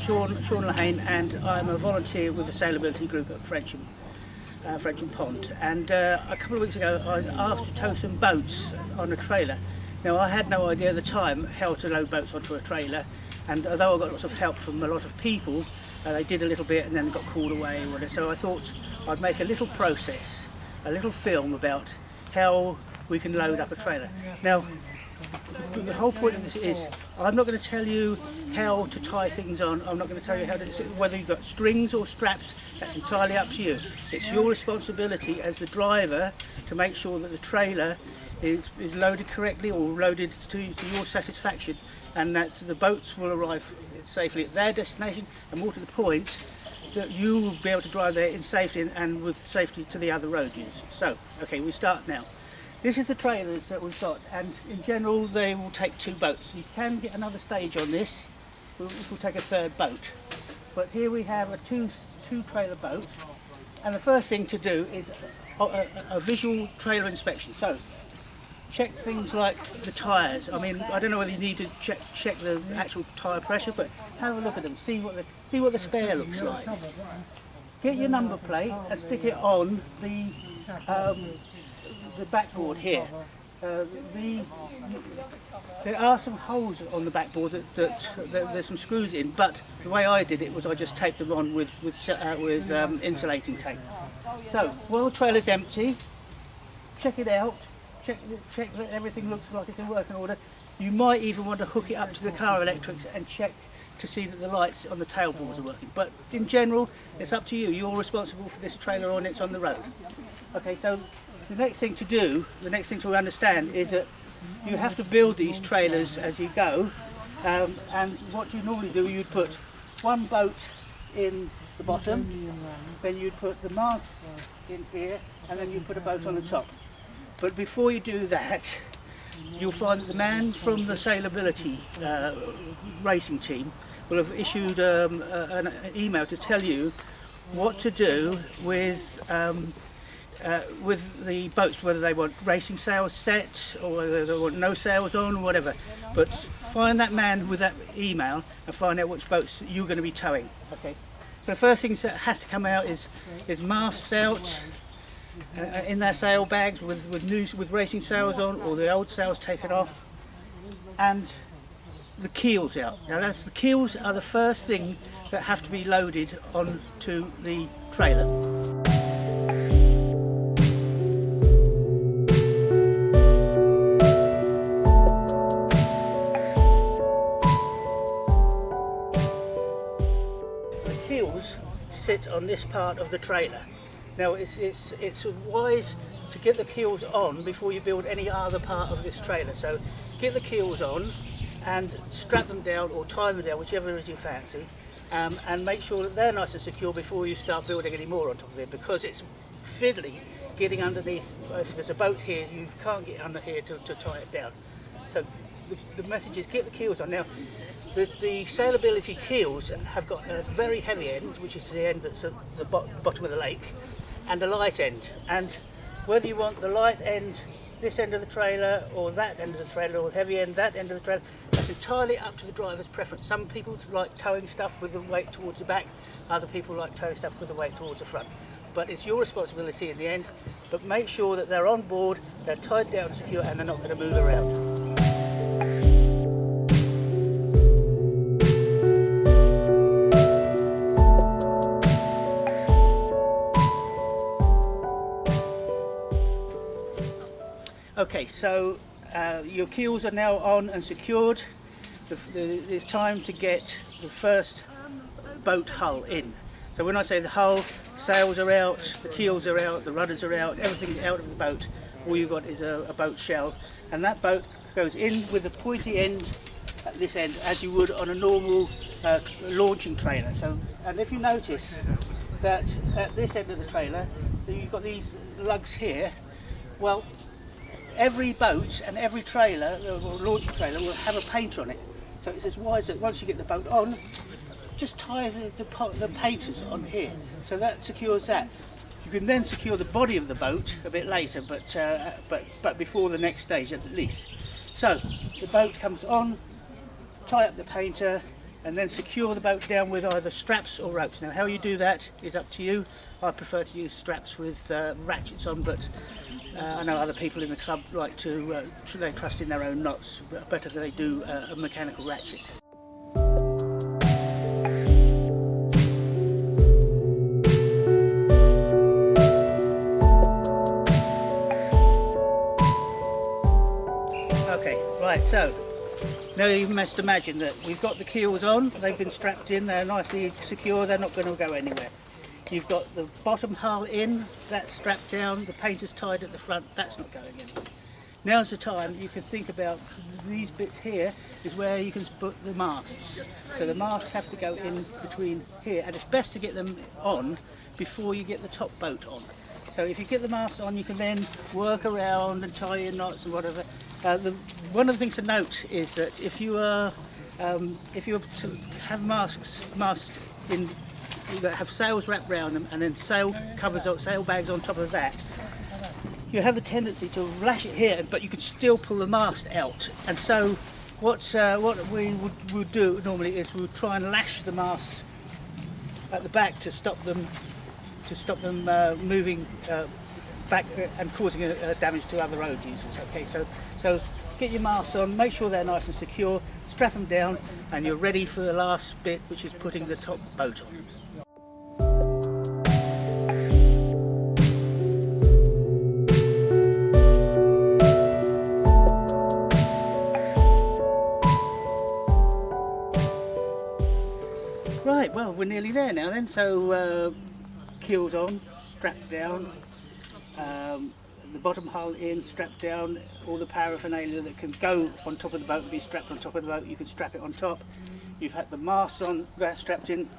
Sean Lehane, and I'm a volunteer with the Sailability Group at Frensham Pond. And a couple of weeks ago I was asked to tow some boats on a trailer. Now I had no idea at the time how to load boats onto a trailer, and although I got lots of help from a lot of people, they did a little bit and then got called away or whatever. So I thought I'd make a little process, a little film about how we can load up a trailer. Now the whole point of this is I'm not going to tell you how to tie things on. I'm not going to tell you how to, whether you've got strings or straps. That's entirely up to you. It's your responsibility as the driver to make sure that the trailer is loaded correctly or loaded to your satisfaction, and that the boats will arrive safely at their destination, and more to the point, that you will be able to drive there in safety and with safety to the other road users. So, okay, we start now. This is the trailers that we've got, and in general they will take 2 boats. You can get another stage on this, which will take a 3rd boat. But here we have a two trailer boat, and the first thing to do is a visual trailer inspection. So check things like the tyres. I mean, I don't know whether you need to check the actual tyre pressure, but have a look at them, see what the spare looks like. Get your number plate and stick it on the backboard here. There are some holes on the backboard that there's some screws in, but the way I did it was I just taped them on with insulating tape. So while the trailer's empty, check it out. Check that everything looks like it's in working order. You might even want to hook it up to the car electrics and check to see that the lights on the tailboards are working. But in general, it's up to you. You're responsible for this trailer when it's on the road. Okay, so the next thing to do, the next thing to understand is that you have to build these trailers as you go. And what you normally do, you'd put one boat in the bottom, then you'd put the mast in here, and then you'd put a boat on the top. But before you do that, you'll find that the man from the Sailability racing team will have issued an email to tell you what to do with the boats, whether they want racing sails set or whether they want no sails on or whatever. But find that man with that email and find out which boats you're going to be towing. Okay. So the first thing that has to come out is masts out. In their sail bags with racing sails on, or the old sails taken off, and the keels out. Now the keels are the first thing that have to be loaded onto the trailer. The keels sit on this part of the trailer. Now it's wise to get the keels on before you build any other part of this trailer. So get the keels on and strap them down or tie them down, whichever is you fancy, and make sure that they're nice and secure before you start building any more on top of it, because it's fiddly getting underneath. If there's a boat here, you can't get under here to tie it down. So the message is get the keels on. Now the Sailability keels have got a very heavy end, which is the end that's at the bottom of the lake, and a light end. And whether you want the light end this end of the trailer or that end of the trailer, or heavy end that end of the trailer, that's entirely up to the driver's preference. Some people like towing stuff with the weight towards the back, other people like towing stuff with the weight towards the front. But it's your responsibility in the end. But make sure that they're on board, they're tied down secure, and they're not going to move around. Okay, so your keels are now on and secured. It's time to get the first boat hull in. So when I say the hull, sails are out, the keels are out, the rudders are out, everything's out of the boat. All you've got is a boat shell, and that boat goes in with the pointy end at this end, as you would on a normal launching trailer. So, and if you notice that at this end of the trailer, you've got these lugs here. Well, every boat and every trailer, or launching trailer, will have a painter on it. So it's as wise that once you get the boat on, just tie the painters on here. So that secures that. You can then secure the body of the boat a bit later, but before the next stage at least. So the boat comes on, tie up the painter, and then secure the boat down with either straps or ropes. Now how you do that is up to you. I prefer to use straps with ratchets on, but I know other people in the club like to, they trust in their own knots better than they do a mechanical ratchet. Okay, right, so now you must imagine that we've got the keels on, they've been strapped in, they're nicely secure, they're not going to go anywhere. You've got the bottom hull in, that's strapped down, the painter's tied at the front, that's not going in. Now's the time you can think about these bits here is where you can put the masts. So the masts have to go in between here, and it's best to get them on before you get the top boat on. So if you get the masts on, you can then work around and tie your knots and whatever. One of the things to note is that if you are to have masts in that have sails wrapped around them and then sail bags on top of that, you have the tendency to lash it here, but you could still pull the mast out. And so what we would do normally is we would try and lash the masts at the back to stop them moving back and causing damage to other road users. Okay, so get your masts on, make sure they're nice and secure, strap them down, and you're ready for the last bit, which is putting the top boat on. Right, well, we're nearly there now then. So keels on, strapped down, the bottom hull in, strapped down, all the paraphernalia that can go on top of the boat and be strapped on top of the boat, you can strap it on top. You've had the mast on, that's strapped in.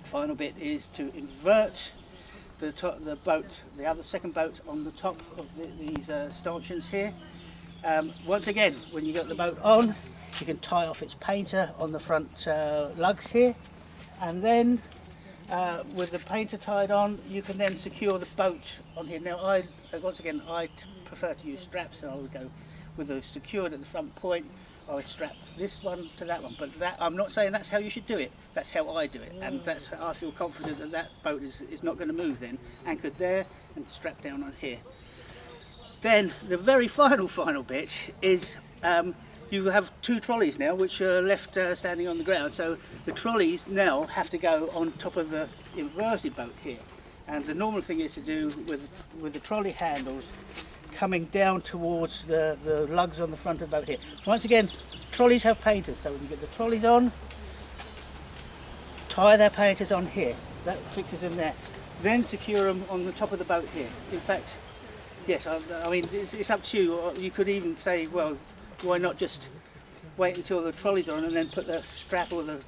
The final bit is to invert the second boat on the top of these stanchions here. Once again, when you got the boat on, you can tie off its painter on the front lugs here, and then with the painter tied on, you can then secure the boat on here. Now, I prefer to use straps, so I would go with a secured at the front point. I would strap this one to that one, but I'm not saying that's how you should do it. That's how I do it, and that's how I feel confident that that boat is not going to move then. Anchored there and strapped down on here. Then the very final bit is you have two trolleys now which are left standing on the ground, so the trolleys now have to go on top of the inverted boat here, and the normal thing is to do with the trolley handles coming down towards the lugs on the front of the boat here. Once again, trolleys have painters, so when you get the trolleys on, tie their painters on here, that fixes them there, then secure them on the top of the boat here. In fact, yes, I mean it's up to you. You could even say, well, why not just wait until the trolley's on and then put the strap or the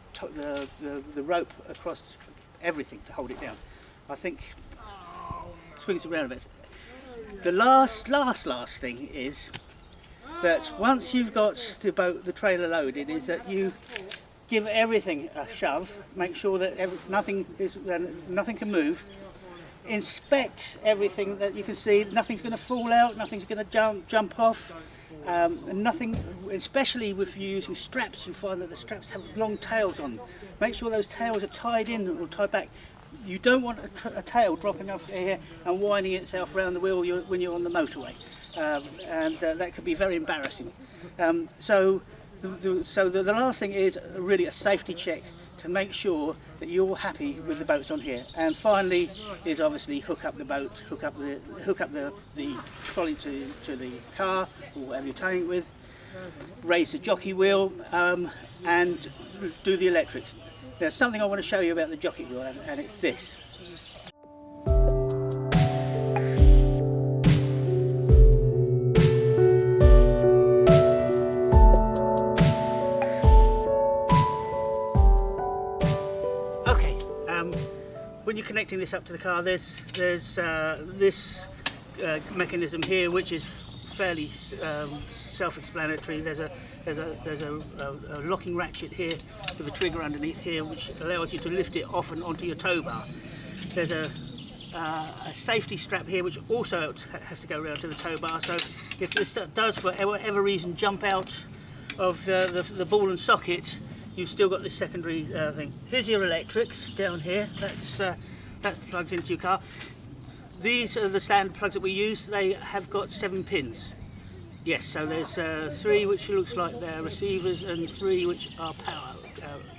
rope across everything to hold it down. I think swings around a bit. The last thing is that once you've got the trailer loaded, is that you give everything a shove, make sure that nothing can move. Inspect everything that you can see. Nothing's going to fall out. Nothing's going to jump off. And nothing, especially if you're using straps, you find that the straps have long tails on. Make sure those tails are tied in or tied back. You don't want a tail dropping off here and winding itself around the wheel when you're on the motorway, and that could be very embarrassing. So the last thing is really a safety check to make sure that you're happy with the boats on here. And finally is obviously hook up the boat, hook up the trolley to the car or whatever you're towing it with, raise the jockey wheel, and do the electrics. There's something I want to show you about the jockey wheel, and it's this. Okay, when you're connecting this up to the car, there's this mechanism here, which is fairly self-explanatory. There's a locking ratchet here with a trigger underneath here, which allows you to lift it off and onto your tow bar. There's a safety strap here, which also has to go around to the tow bar. So if this does, for whatever reason, jump out of the ball and socket, you've still got this secondary thing. Here's your electrics down here. That plugs into your car. These are the standard plugs that we use. They have got 7 pins. Yes, so there's 3 which looks like they're receivers and 3 which are power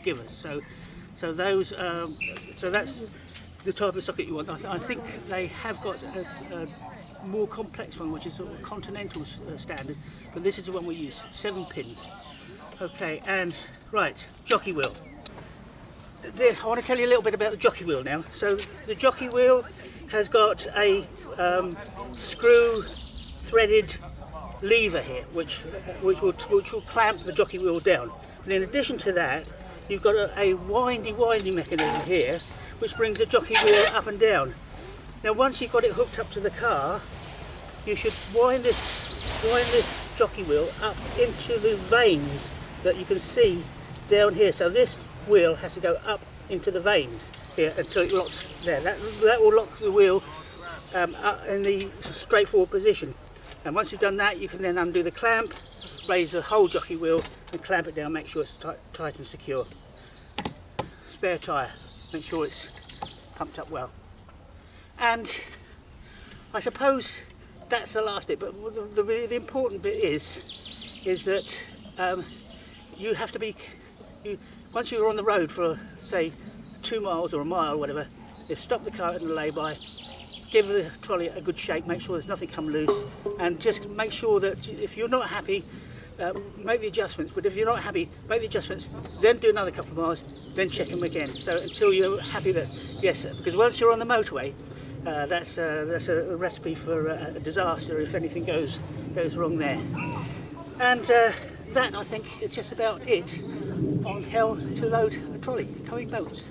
givers. So that's the type of socket you want. I think they have got a more complex one, which is sort of Continental standard, but this is the one we use. 7 pins. Okay, and right, jockey wheel. I want to tell you a little bit about the jockey wheel now. So the jockey wheel has got a screw threaded lever here, which will clamp the jockey wheel down. And in addition to that, you've got a windy mechanism here, which brings the jockey wheel up and down. Now, once you've got it hooked up to the car, you should wind this jockey wheel up into the vanes that you can see down here. So this wheel has to go up into the vanes here until it locks there. That will lock the wheel up in the straightforward position. And once you've done that, you can then undo the clamp, raise the whole jockey wheel and clamp it down, make sure it's tight and secure. Spare tyre, make sure it's pumped up well. And I suppose that's the last bit, but the important bit is that you have to be, once you're on the road for, say, 2 miles or a mile or whatever, you stop the car in the lay-by, give the trolley a good shake, make sure there's nothing come loose, and just make sure that if you're not happy, make the adjustments. But if you're not happy, make the adjustments, then do another couple of miles, then check them again. So until you're happy that, yes, because once you're on the motorway, that's a recipe for a disaster if anything goes wrong there. And that, I think, is just about it on how to load a trolley, towing boats.